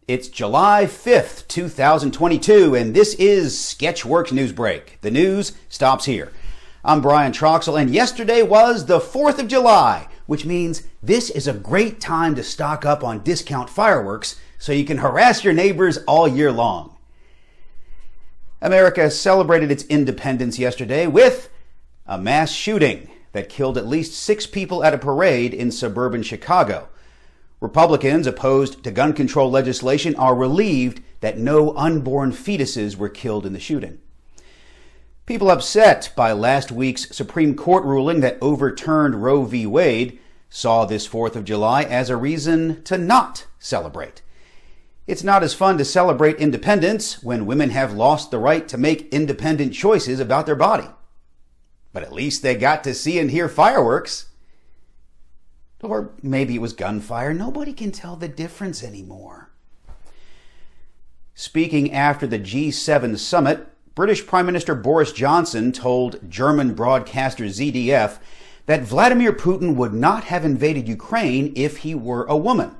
It's July 5th, 2022, and this is Sketchworks NewsBrake. The news stops here. I'm Brian Troxel, and yesterday was the 4th of July, which means this is a great time to stock up on discount fireworks so you can harass your neighbors all year long. America celebrated its independence yesterday with a mass shooting that killed at least 6 people at a parade in suburban Chicago. Republicans opposed to gun control legislation are relieved that no unborn fetuses were killed in the shooting. People upset by last week's Supreme Court ruling that overturned Roe v. Wade saw this 4th of July as a reason to not celebrate. It's not as fun to celebrate independence when women have lost the right to make independent choices about their body. But at least they got to see and hear fireworks. Or maybe it was gunfire. Nobody can tell the difference anymore. Speaking after the G7 summit, British Prime Minister Boris Johnson told German broadcaster ZDF that Vladimir Putin would not have invaded Ukraine if he were a woman.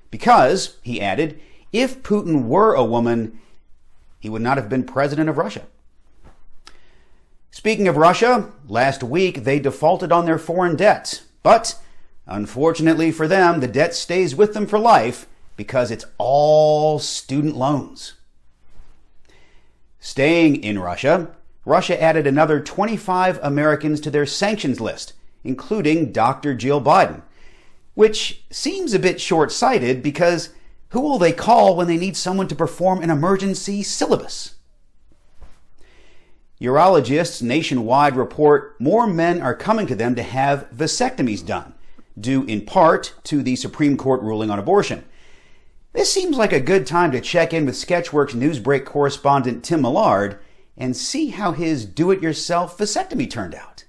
Because, he added, if Putin were a woman, he would not have been president of Russia. Speaking of Russia, last week they defaulted on their foreign debts, but unfortunately for them, the debt stays with them for life because it's all student loans. Staying in Russia, Russia added another 25 Americans to their sanctions list, including Dr. Jill Biden, which seems a bit short-sighted because who will they call when they need someone to perform an emergency syllabus? Urologists nationwide report more men are coming to them to have vasectomies done, due in part to the Supreme Court ruling on abortion. This seems like a good time to check in with Sketchworks NewsBrake correspondent Tim Millard and see how his do-it-yourself vasectomy turned out.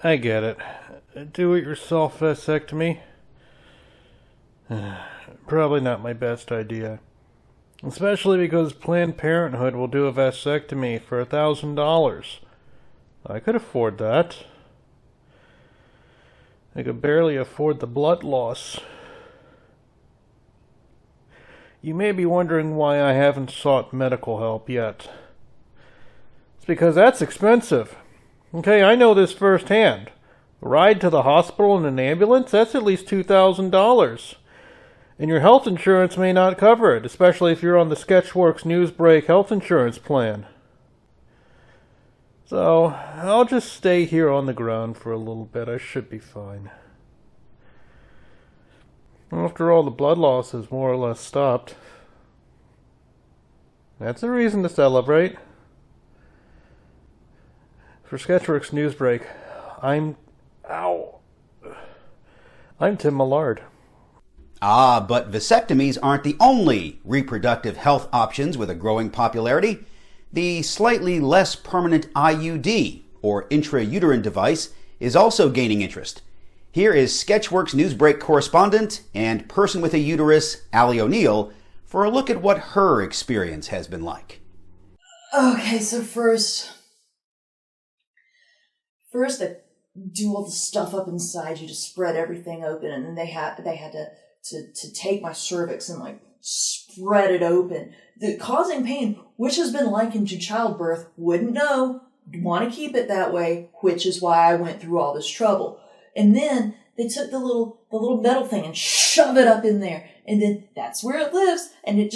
I get it. Do-it-yourself vasectomy? Probably not my best idea. Especially because Planned Parenthood will do a vasectomy for $1,000. I could afford that. I could barely afford the blood loss. You may be wondering why I haven't sought medical help yet. It's because that's expensive. Okay, I know this firsthand. A ride to the hospital in an ambulance, that's at least $2,000. And your health insurance may not cover it, especially if you're on the Sketchworks NewsBrake health insurance plan. So, I'll just stay here on the ground for a little bit. I should be fine. After all, the blood loss has more or less stopped. That's a reason to celebrate. For Sketchworks NewsBrake, I'm Tim Millard. But vasectomies aren't the only reproductive health options with a growing popularity. The slightly less permanent IUD, or intrauterine device, is also gaining interest. Here is Sketchworks NewsBrake correspondent and person with a uterus, Allie O'Neill, for a look at what her experience has been like. Okay, so first they do all the stuff up inside you to spread everything open, and then they had to take my cervix and spread it open, causing pain, which has been likened to childbirth. Wouldn't know, want to keep it that way, which is why I went through all this trouble. And then they took the little metal thing and shove it up in there, and then that's where it lives, and it's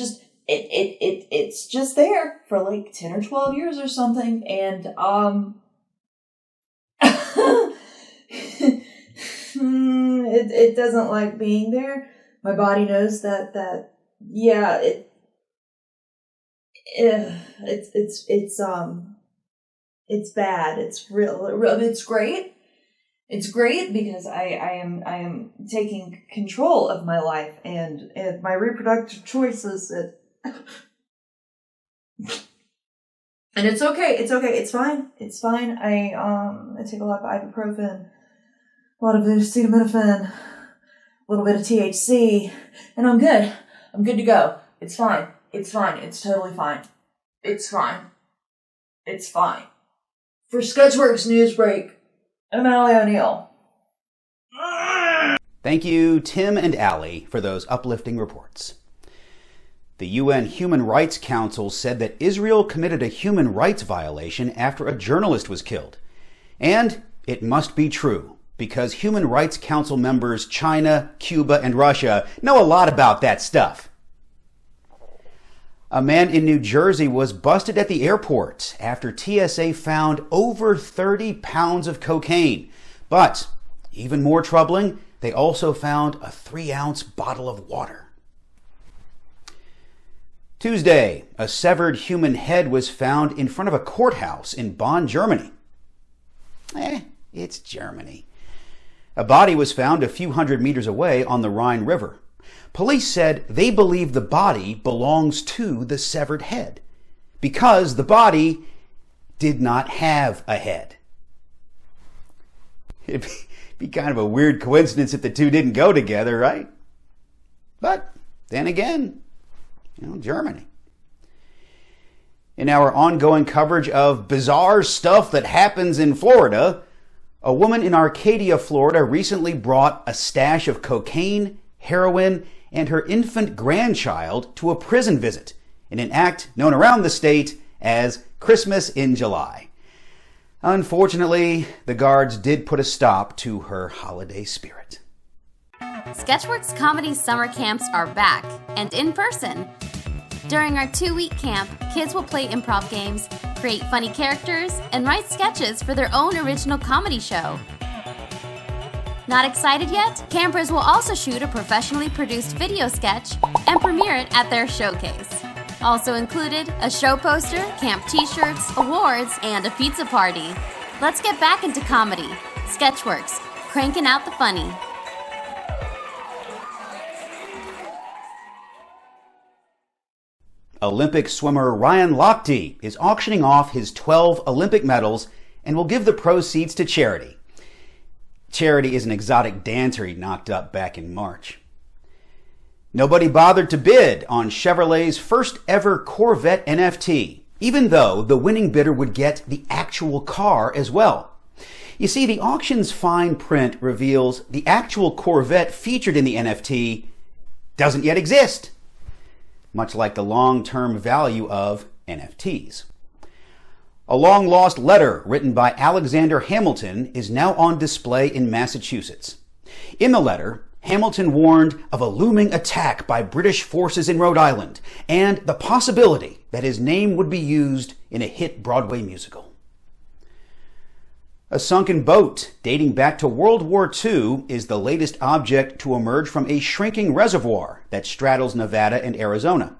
just there for 10 or 12 years or something, and it doesn't like being there. My body knows that yeah, it's bad. It's real. It's great. It's great because I am taking control of my life and my reproductive choices. And it's okay. It's okay. It's fine. It's fine. I take a lot of ibuprofen, a lot of acetaminophen, a little bit of THC, and I'm good. I'm good to go. It's fine. It's fine. It's totally fine. It's fine. It's fine. For Sketchworks NewsBrake, I'm Allie O'Neill. Thank you, Tim and Allie, for those uplifting reports. The UN Human Rights Council said that Israel committed a human rights violation after a journalist was killed. And it must be true, because Human Rights Council members China, Cuba, and Russia know a lot about that stuff. A man in New Jersey was busted at the airport after TSA found over 30 pounds of cocaine. But, even more troubling, they also found a 3-ounce bottle of water. Tuesday, a severed human head was found in front of a courthouse in Bonn, Germany. It's Germany. A body was found a few hundred meters away on the Rhine River. Police said they believe the body belongs to the severed head because the body did not have a head. It'd be kind of a weird coincidence if the two didn't go together, right? But then again, Germany. In our ongoing coverage of bizarre stuff that happens in Florida, a woman in Arcadia, Florida recently brought a stash of cocaine, heroin, and her infant grandchild to a prison visit in an act known around the state as Christmas in July. Unfortunately, the guards did put a stop to her holiday spirit. Sketchworks Comedy Summer Camps are back and in person. During our 2-week camp, kids will play improv games, create funny characters, and write sketches for their own original comedy show. Not excited yet? Campers will also shoot a professionally produced video sketch and premiere it at their showcase. Also included, a show poster, camp t-shirts, awards, and a pizza party. Let's get back into comedy. Sketchworks, cranking out the funny. Olympic swimmer Ryan Lochte is auctioning off his 12 Olympic medals and will give the proceeds to charity. Charity is an exotic dancer he knocked up back in March. Nobody bothered to bid on Chevrolet's first ever Corvette NFT, even though the winning bidder would get the actual car as well. You see, the auction's fine print reveals the actual Corvette featured in the NFT doesn't yet exist, much like the long-term value of NFTs. A long-lost letter written by Alexander Hamilton is now on display in Massachusetts. In the letter, Hamilton warned of a looming attack by British forces in Rhode Island and the possibility that his name would be used in a hit Broadway musical. A sunken boat dating back to World War II is the latest object to emerge from a shrinking reservoir that straddles Nevada and Arizona.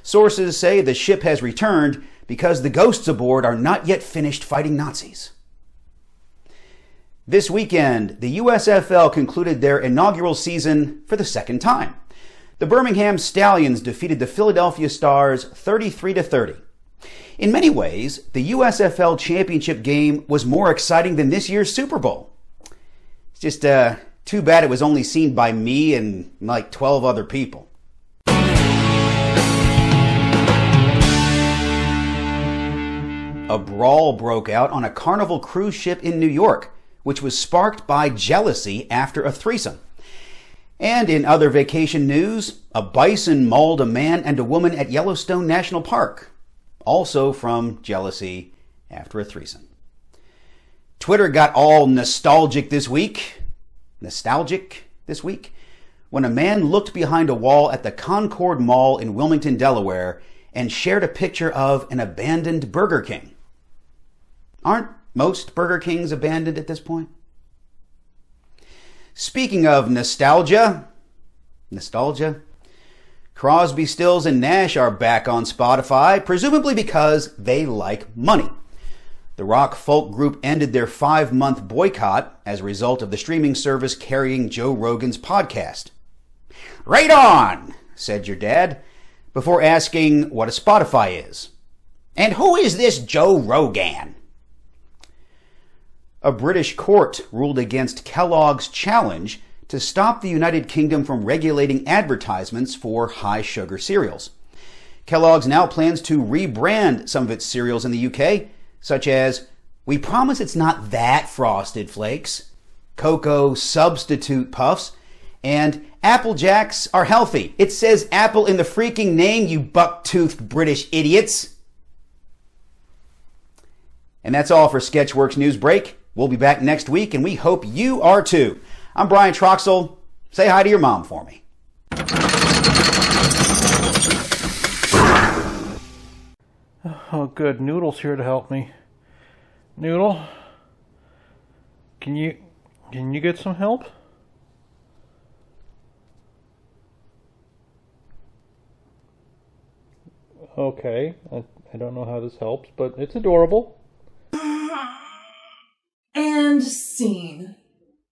Sources say the ship has returned because the ghosts aboard are not yet finished fighting Nazis. This weekend, the USFL concluded their inaugural season for the second time. The Birmingham Stallions defeated the Philadelphia Stars 33-30. In many ways, the USFL championship game was more exciting than this year's Super Bowl. It's just too bad it was only seen by me and like 12 other people. A brawl broke out on a Carnival cruise ship in New York, which was sparked by jealousy after a threesome. And in other vacation news, a bison mauled a man and a woman at Yellowstone National Park, also from jealousy after a threesome. Twitter got all nostalgic this week when a man looked behind a wall at the Concord Mall in Wilmington, Delaware, and shared a picture of an abandoned Burger King. Aren't most Burger Kings abandoned at this point? Speaking of nostalgia, Crosby, Stills, and Nash are back on Spotify, presumably because they like money. The rock folk group ended their 5-month boycott as a result of the streaming service carrying Joe Rogan's podcast. Right on, said your dad, before asking what a Spotify is. And who is this Joe Rogan? A British court ruled against Kellogg's challenge to stop the United Kingdom from regulating advertisements for high-sugar cereals. Kellogg's now plans to rebrand some of its cereals in the UK, such as We promise it's not that Frosted Flakes. Cocoa substitute puffs. And Apple Jacks are healthy. It says apple in the freaking name, you buck-toothed British idiots. And that's all for Sketchworks NewsBrake. We'll be back next week, and we hope you are too. I'm Brian Troxel. Say hi to your mom for me. Oh, good. Noodle's here to help me. Noodle, can you get some help? Okay, I don't know how this helps, but it's adorable. And scene.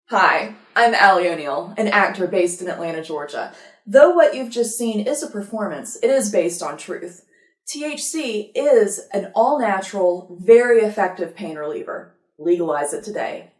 Hi, I'm Allie O'Neill, an actor based in Atlanta, Georgia. Though what you've just seen is a performance, it is based on truth. THC is an all-natural, very effective pain reliever. Legalize it today.